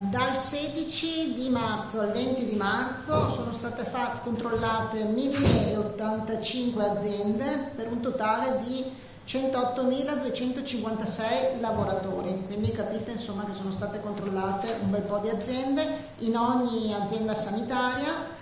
Dal 16 di marzo al 20 di marzo sono state controllate 1085 aziende per un totale di 108.256 lavoratori, quindi capite insomma che sono state controllate un bel po' di aziende in ogni azienda sanitaria,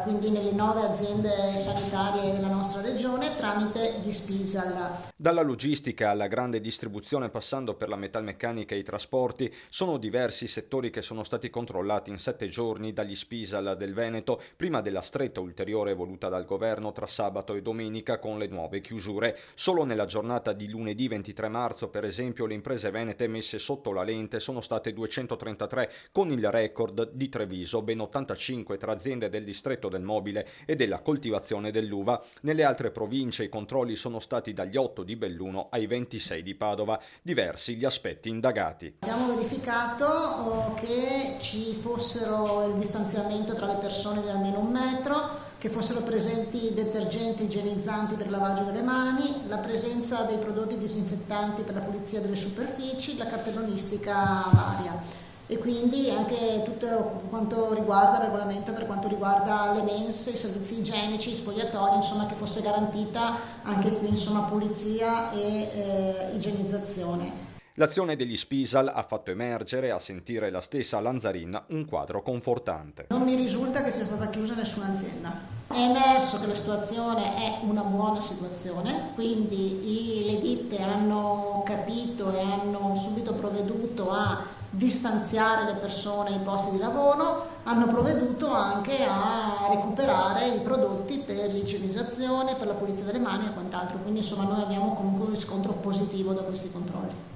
quindi nelle 9 aziende sanitarie della nostra regione tramite gli Spisal. Dalla logistica alla grande distribuzione passando per la metalmeccanica e i trasporti, sono diversi i settori che sono stati controllati in 7 giorni dagli Spisal del Veneto, prima della stretta ulteriore voluta dal governo tra sabato e domenica con le nuove chiusure. Solo nella giornata di lunedì 23 marzo, per esempio, le imprese venete messe sotto la lente sono state 233, con il record di Treviso, ben 85 tra aziende del distretto del mobile e della coltivazione dell'uva. Nelle altre province i controlli sono stati dagli 8 di Belluno ai 26 di Padova. Diversi gli aspetti indagati. Abbiamo verificato che ci fossero il distanziamento tra le persone di almeno 1 metro, che fossero presenti detergenti igienizzanti per il lavaggio delle mani, la presenza dei prodotti disinfettanti per la pulizia delle superfici, la cartellonistica varia. E quindi anche tutto quanto riguarda il regolamento per quanto riguarda le mense, i servizi igienici, i spogliatoi, insomma che fosse garantita anche qui insomma pulizia e igienizzazione. L'azione degli Spisal ha fatto emergere, a sentire la stessa Lanzarin, un quadro confortante. Non mi risulta che sia stata chiusa nessuna azienda. È emerso che la situazione è una buona situazione, quindi le ditte hanno capito e hanno subito provveduto a distanziare le persone ai posti di lavoro, hanno provveduto anche a recuperare i prodotti per l'igienizzazione, per la pulizia delle mani e quant'altro, quindi insomma noi abbiamo comunque un riscontro positivo da questi controlli.